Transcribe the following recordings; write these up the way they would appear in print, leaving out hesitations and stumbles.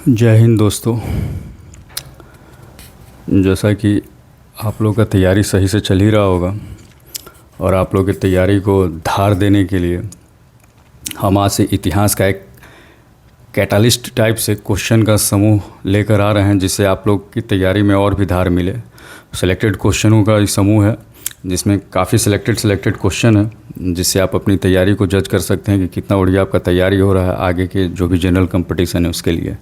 जय हिंद दोस्तों। जैसा कि आप लोग का तैयारी सही से चल ही रहा होगा और आप लोग की तैयारी को धार देने के लिए हम आज से इतिहास का एक कैटालिस्ट टाइप से क्वेश्चन का समूह लेकर आ रहे हैं, जिससे आप लोग की तैयारी में और भी धार मिले। सिलेक्टेड क्वेश्चनों का एक समूह है जिसमें काफ़ी सिलेक्टेड क्वेश्चन है, जिससे आप अपनी तैयारी को जज कर सकते हैं कि कितना बढ़िया आपका तैयारी हो रहा है आगे के जो भी जनरल कंपटीशन है उसके लिए।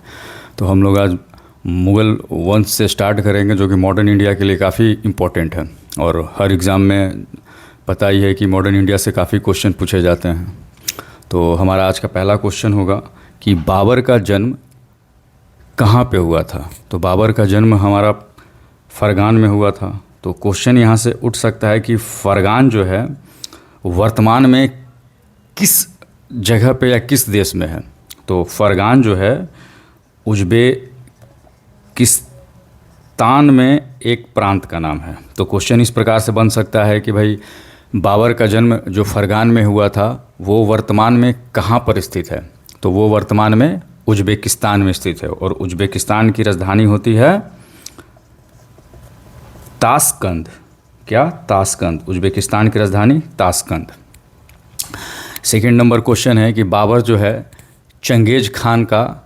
तो हम लोग आज मुग़ल वंश से स्टार्ट करेंगे, जो कि मॉडर्न इंडिया के लिए काफ़ी इम्पोर्टेंट है और हर एग्ज़ाम में पता ही है कि मॉडर्न इंडिया से काफ़ी क्वेश्चन पूछे जाते हैं। तो हमारा आज का पहला क्वेश्चन होगा कि बाबर का जन्म कहाँ पे हुआ था। तो बाबर का जन्म हमारा फरगान में हुआ था। तो क्वेश्चन यहाँ से उठ सकता है कि फरगान जो है वर्तमान में किस जगह पे या किस देश में है। तो फरगान जो है उज्बेकिस्तान में एक प्रांत का नाम है। तो क्वेश्चन इस प्रकार से बन सकता है कि भाई बाबर का जन्म जो फरगान में हुआ था वो वर्तमान में कहाँ पर स्थित है। तो वो वर्तमान में उज्बेकिस्तान में स्थित है और उज्बेकिस्तान की राजधानी होती है ताशकंद। क्या? ताशकंद। उज्बेकिस्तान की राजधानी ताशकंद। सेकंड नंबर क्वेश्चन है कि बाबर जो है चंगेज खान का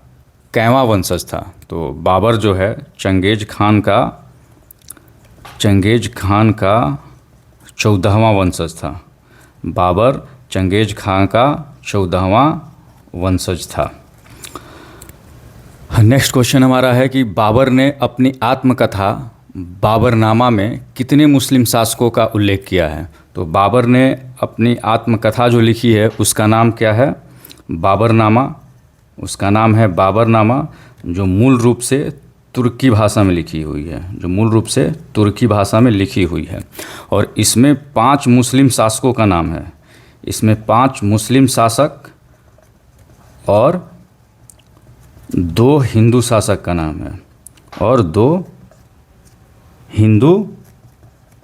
कैवां वंशज था। तो बाबर जो है चंगेज खान का 14वां वंशज था। बाबर चंगेज खान का 14वां वंशज था। नेक्स्ट क्वेश्चन हमारा है कि बाबर ने अपनी आत्मकथा बाबरनामा में कितने मुस्लिम शासकों का उल्लेख किया है। तो बाबर ने अपनी आत्मकथा जो लिखी है उसका नाम क्या है? बाबरनामा। उसका नाम है बाबरनामा, जो मूल रूप से तुर्की भाषा में लिखी हुई है। और इसमें 5 मुस्लिम शासकों का नाम है। इसमें 5 मुस्लिम शासक और 2 हिंदू शासक का नाम है और 2 हिंदू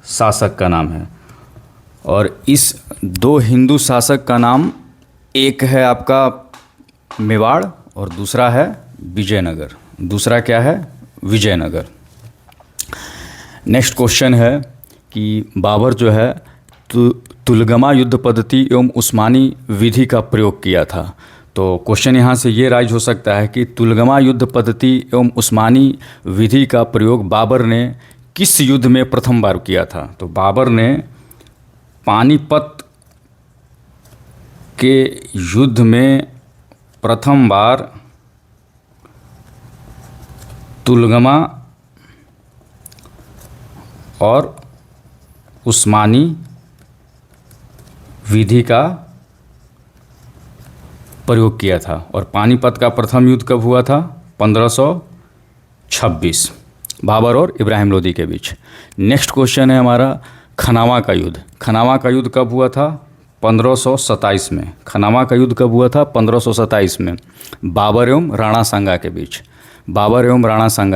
शासक का नाम है। और इस 2 हिंदू शासक का नाम, एक है आपका मेवाड़ और दूसरा है विजयनगर। दूसरा क्या है? विजयनगर। नेक्स्ट क्वेश्चन है कि बाबर जो है तुलगमा युद्ध पद्धति एवं उस्मानी विधि का प्रयोग किया था। तो क्वेश्चन यहाँ से ये राइज हो सकता है कि तुलगमा युद्ध पद्धति एवं उस्मानी विधि का प्रयोग बाबर ने किस युद्ध में प्रथम बार किया था। तो बाबर ने पानीपत के युद्ध में प्रथम बार तुलगमा और उस्मानी विधि का प्रयोग किया था। और पानीपत का प्रथम युद्ध कब हुआ था? 1526, बाबर और इब्राहिम लोदी के बीच। नेक्स्ट क्वेश्चन है हमारा खनावा का युद्ध। खनावा का युद्ध कब हुआ था? 1527 में। खनावा का युद्ध कब हुआ था? 1527 में, बाबर एवं राणा सांगा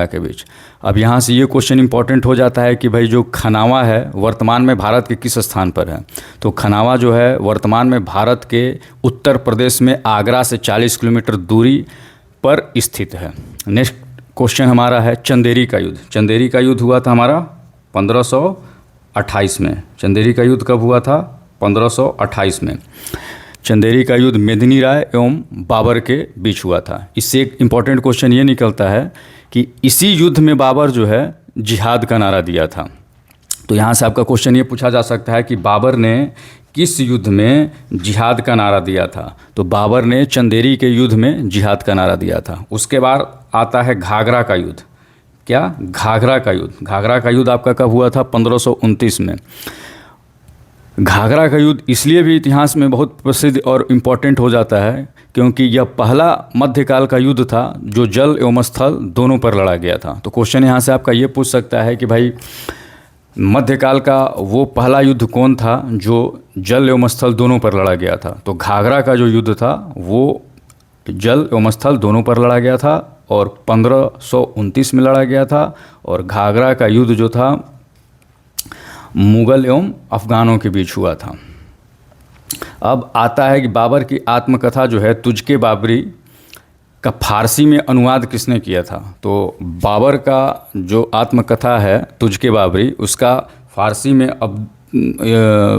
के बीच। अब यहाँ से ये क्वेश्चन इंपॉर्टेंट हो जाता है कि भाई जो खनावा है वर्तमान में भारत के किस स्थान पर है। तो खनावा जो है वर्तमान में भारत के उत्तर प्रदेश में आगरा से 40 किलोमीटर दूरी पर स्थित है। नेक्स्ट क्वेश्चन हमारा है चंदेरी का युद्ध। चंदेरी का युद्ध हुआ था हमारा 1528 में। चंदेरी का युद्ध कब हुआ था? 1528 में। चंदेरी का युद्ध मेदिनी राय एवं बाबर के बीच हुआ था। इससे एक इम्पॉर्टेंट क्वेश्चन ये निकलता है कि इसी युद्ध में बाबर जो है जिहाद का नारा दिया था। तो यहाँ से आपका क्वेश्चन ये पूछा जा सकता है कि बाबर ने किस युद्ध में जिहाद का नारा दिया था। तो बाबर ने चंदेरी के युद्ध में जिहाद का नारा दिया था। उसके बाद आता है घाघरा का युद्ध। क्या? घाघरा का युद्ध। घाघरा का युद्ध आपका कब हुआ था? 1529 में। घाघरा का युद्ध इसलिए भी इतिहास में बहुत प्रसिद्ध और इम्पॉर्टेंट हो जाता है क्योंकि यह पहला मध्यकाल का युद्ध था जो जल एवं स्थल दोनों पर लड़ा गया था। तो क्वेश्चन यहाँ से आपका ये पूछ सकता है कि भाई मध्यकाल का वो पहला युद्ध कौन था जो जल एवं स्थल दोनों पर लड़ा गया था। तो घाघरा का जो युद्ध था वो जल एवं स्थल दोनों पर लड़ा गया था और 1529 में लड़ा गया था। और घाघरा का युद्ध जो था मुग़ल एवं अफ़गानों के बीच हुआ था। अब आता है कि बाबर की आत्मकथा जो है तुझके बाबरी का फारसी में अनुवाद किसने किया था? तो बाबर का जो आत्मकथा है तुझके बाबरी, उसका फारसी में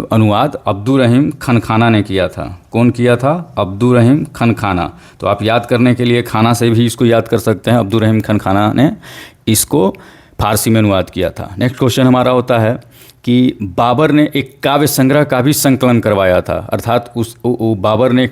अनुवाद अब्दुर्रहीम खनखाना ने किया था। कौन किया था? अब्दुर्रहीम खनखाना। तो आप याद करने के लिए खाना से भी इसको याद कर सकते हैं। अब्दुर्रहीम खनखाना ने इसको फारसी में अनुवाद किया था। नेक्स्ट क्वेश्चन हमारा होता है कि बाबर ने एक काव्य संग्रह का भी संकलन करवाया था, अर्थात बाबर ने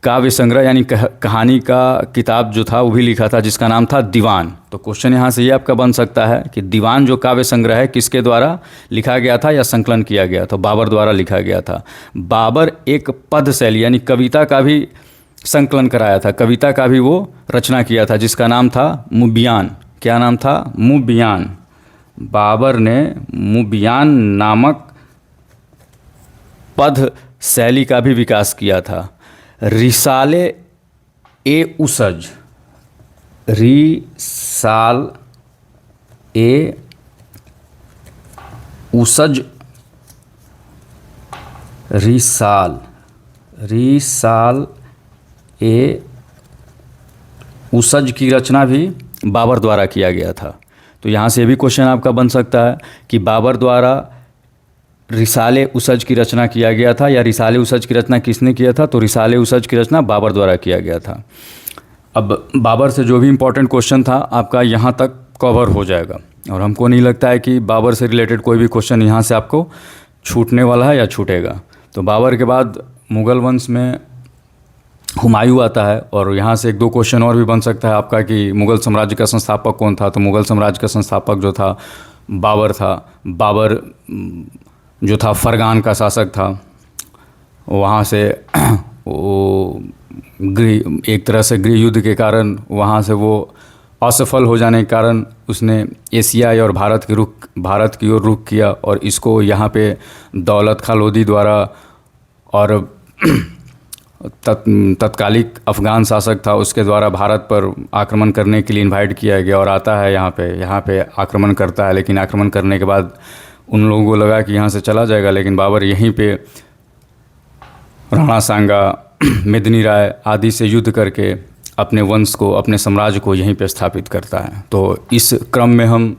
काव्य संग्रह यानी कहानी का किताब जो था वो भी लिखा था, जिसका नाम था दीवान। तो क्वेश्चन यहाँ से ये आपका बन सकता है कि दीवान जो काव्य संग्रह है किसके द्वारा लिखा गया था या संकलन किया गया? तो बाबर द्वारा लिखा गया था। बाबर एक पद शैली यानी कविता का भी संकलन कराया था, कविता का भी वो रचना किया था, जिसका नाम था मुबियान। क्या नाम था? मुबियान। बाबर ने मुबियान नामक पद शैली का भी विकास किया था। रिसाले ए उसज, रिसाल ए उसज, रिसाल ए उसज की रचना भी बाबर द्वारा किया गया था। तो यहाँ से भी क्वेश्चन आपका बन सकता है कि बाबर द्वारा रिसाले उसज की रचना किया गया था या रिसाले उसज की रचना किसने किया था? तो रिसाले उसज की रचना बाबर द्वारा किया गया था। अब बाबर से जो भी इम्पोर्टेंट क्वेश्चन था आपका यहाँ तक कवर हो जाएगा, और हमको नहीं लगता है कि बाबर से रिलेटेड कोई भी क्वेश्चन यहाँ से आपको छूटने वाला है या छूटेगा। तो बाबर के बाद मुग़ल वंश में हुमायूं आता है, और यहाँ से एक दो क्वेश्चन और भी बन सकता है आपका कि मुग़ल साम्राज्य का संस्थापक कौन था? तो मुग़ल साम्राज्य का संस्थापक जो था बाबर था। बाबर जो था फरगान का शासक था। वहाँ से वो एक तरह से गृह युद्ध के कारण वहाँ से वो असफल हो जाने के कारण उसने एशिया और भारत की ओर रुख किया, और इसको यहाँ पे दौलत खां लोदी द्वारा और तत्कालिक अफ़गान शासक था उसके द्वारा भारत पर आक्रमण करने के लिए इनवाइट किया गया, और आता है यहाँ पे आक्रमण करता है। लेकिन आक्रमण करने के बाद उन लोगों को लगा कि यहाँ से चला जाएगा, लेकिन बाबर यहीं पे राणा सांगा, मेदिनी राय आदि से युद्ध करके अपने वंश को, अपने साम्राज्य को यहीं पे स्थापित करता है। तो इस क्रम में हम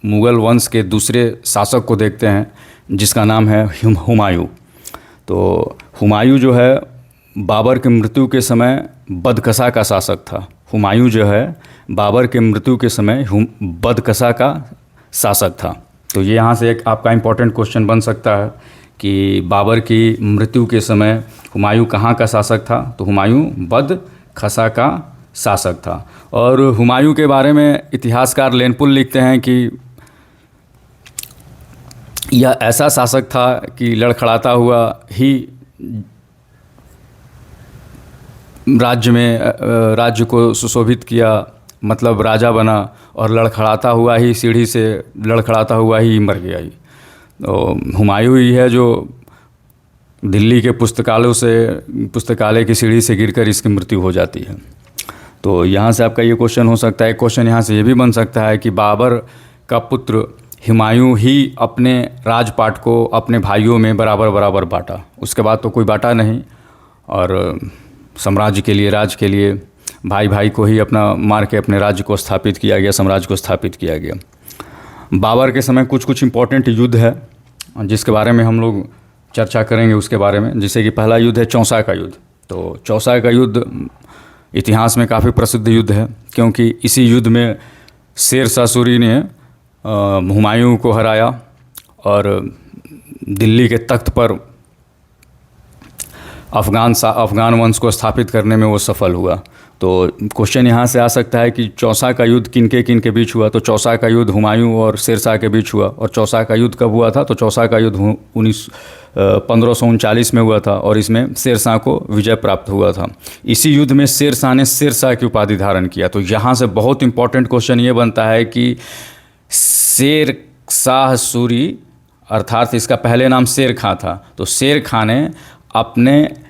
मुग़ल वंश के दूसरे शासक को देखते हैं, जिसका नाम है हुमायूं। तो हुमायूं जो है बाबर के मृत्यु के समय बदकसा का शासक था। हुमायूं जो है बाबर के मृत्यु के समय बदकसा का शासक था। तो ये यहाँ से एक आपका इम्पोर्टेंट क्वेश्चन बन सकता है कि बाबर की मृत्यु के समय हुमायूं कहाँ का शासक था? तो हुमायूं बदकसा का शासक था। और हुमायूं के बारे में इतिहासकार लेनपुल लिखते हैं कि यह ऐसा शासक था कि लड़खड़ाता हुआ ही राज्य को सुशोभित किया, मतलब राजा बना, और लड़खड़ाता हुआ ही सीढ़ी से लड़खड़ाता हुआ ही मर गया। तो हुमायूं ही है जो दिल्ली के पुस्तकालय की सीढ़ी से गिरकर इसकी मृत्यु हो जाती है। तो यहाँ से आपका ये क्वेश्चन हो सकता है। क्वेश्चन यहाँ से ये भी बन सकता है कि बाबर का पुत्र हुमायूं ही अपने राजपाट को अपने भाइयों में बराबर बांटा, उसके बाद तो कोई बांटा नहीं, और साम्राज्य के लिए, राज्य के लिए भाई को ही अपना मार के अपने राज्य को स्थापित किया गया, साम्राज्य को स्थापित किया गया। बाबर के समय कुछ इम्पोर्टेंट युद्ध है जिसके बारे में हम लोग चर्चा करेंगे उसके बारे में, जैसे कि पहला युद्ध है चौसा का युद्ध। तो चौसा का युद्ध इतिहास में काफ़ी प्रसिद्ध युद्ध है, क्योंकि इसी युद्ध में शेर शाह सूरी ने हुमायूं को हराया और दिल्ली के तख्त पर अफ़गान वंश को स्थापित करने में वो सफल हुआ। तो क्वेश्चन यहाँ से आ सकता है कि चौसा का युद्ध किन के बीच हुआ? तो चौसा का युद्ध हुमायूं और शेर शाह के बीच हुआ। और चौसा का युद्ध कब हुआ था? तो चौसा का युद्ध 1539 में हुआ था, और इसमें शेर शाह को विजय प्राप्त हुआ था। इसी युद्ध में शेर शाह ने शेर शाह की उपाधि धारण किया। तो यहाँ से बहुत इंपॉर्टेंट क्वेश्चन ये बनता है कि शेर शाह सूरी, अर्थात इसका पहले नाम शेर खां था, तो शेर खां ने अपने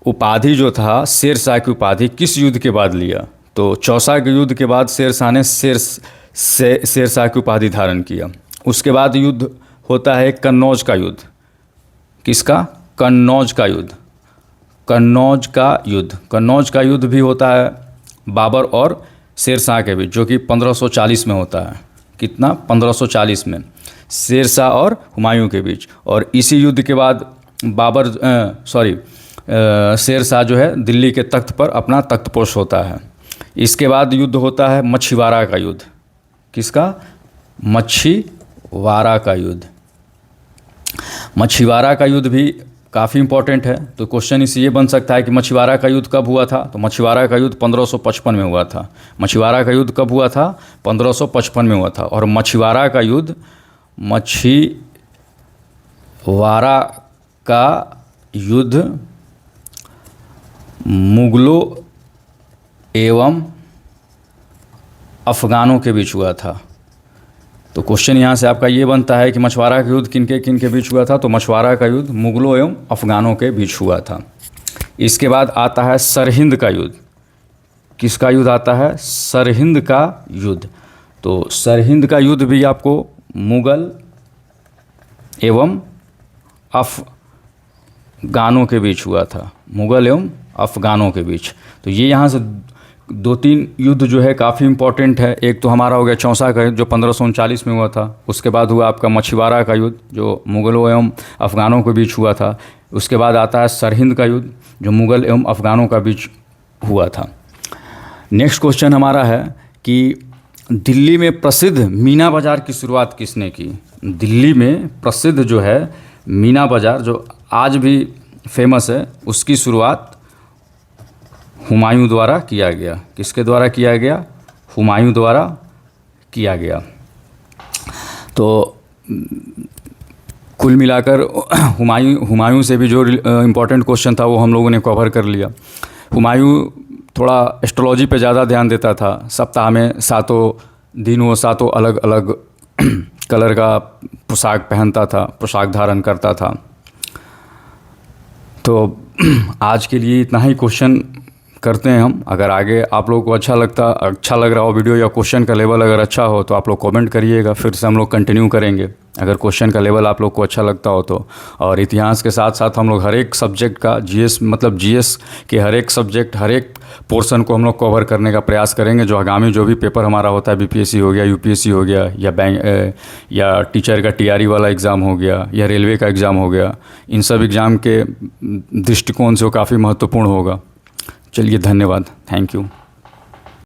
उपाधि जो था शेर शाह की उपाधि किस युद्ध के बाद लिया? तो चौसा के युद्ध के बाद शेर शाह ने शेर शाह की उपाधि धारण किया। उसके बाद युद्ध होता है कन्नौज का युद्ध। किसका? कन्नौज का युद्ध। कन्नौज का युद्ध। कन्नौज का युद्ध भी होता है बाबर और शेर शाह के बीच, जो कि 1540 में होता है। कितना? 1540 में शेर शाह और हुमायूं के बीच। और इसी युद्ध के बाद बाबर शेर शाह जो है दिल्ली के तख्त पर अपना तख्तपोश होता है। इसके बाद युद्ध होता है मछीवाड़ा का युद्ध। किसका? मछीवाड़ा का युद्ध। मछीवाड़ा का युद्ध भी काफ़ी इम्पोर्टेंट है। तो क्वेश्चन इस ये बन सकता है कि मछीवाड़ा का युद्ध कब हुआ था? तो मछीवाड़ा का युद्ध 1555 में हुआ था। मछीवाड़ा का युद्ध कब हुआ था? 1555 में हुआ था। और मछीवाड़ा का युद्ध मुगलों एवं अफ़गानों के बीच हुआ था। तो क्वेश्चन यहाँ से आपका ये बनता है कि मछवाड़ा का युद्ध किनके किनके बीच हुआ था? तो मछवाड़ा का युद्ध मुगलों एवं अफ़गानों के बीच हुआ था। इसके बाद आता है सरहिंद का युद्ध। किसका युद्ध आता है? सरहिंद का युद्ध। तो सरहिंद का युद्ध भी आपको मुगल एवं अफ़गानों के बीच हुआ था। मुगल एवं अफ़गानों के बीच। तो ये यहाँ से 2-3 युद्ध जो है काफ़ी इम्पोर्टेंट है। एक तो हमारा हो गया चौसा का युद्ध जो 1539 में हुआ था। उसके बाद हुआ आपका मछीवाड़ा का युद्ध जो मुग़लों एवं अफ़गानों के बीच हुआ था। उसके बाद आता है सरहिंद का युद्ध जो मुग़ल एवं अफ़गानों का बीच हुआ था। नेक्स्ट क्वेश्चन हमारा है कि दिल्ली में प्रसिद्ध मीना बाज़ार की शुरुआत किसने की? दिल्ली में प्रसिद्ध जो है मीना बाज़ार जो आज भी फेमस है, उसकी शुरुआत हुमायूं द्वारा किया गया। किसके द्वारा किया गया? हुमायूं द्वारा किया गया। तो कुल मिलाकर हुमायूं से भी जो इम्पोर्टेंट क्वेश्चन था वो हम लोगों ने कवर कर लिया। हुमायूं थोड़ा एस्ट्रोलॉजी पे ज़्यादा ध्यान देता था। सप्ताह में 7 दिन वो 7 अलग अलग कलर का पोशाक पहनता था, पोशाक धारण करता था। तो आज के लिए इतना ही क्वेश्चन करते हैं हम। अगर आगे आप लोगों को अच्छा लग रहा हो वीडियो या क्वेश्चन का लेवल अगर अच्छा हो तो आप लोग कमेंट करिएगा, फिर से हम लोग कंटिन्यू करेंगे अगर क्वेश्चन का लेवल आप लोग को अच्छा लगता हो तो। और इतिहास के साथ साथ हम लोग हर एक सब्जेक्ट का जीएस के हर एक सब्जेक्ट हर एक पोर्शन को हम लोग कवर करने का प्रयास करेंगे। जो आगामी जो भी पेपर हमारा होता है, बीपीएससी हो गया, यूपीएससी हो गया, या बैंक या टीचर का टीआरई वाला एग्ज़ाम हो गया, या रेलवे का एग्ज़ाम हो गया, इन सब एग्ज़ाम के दृष्टिकोण से वो काफ़ी महत्वपूर्ण होगा। चलिए, धन्यवाद। Thank you.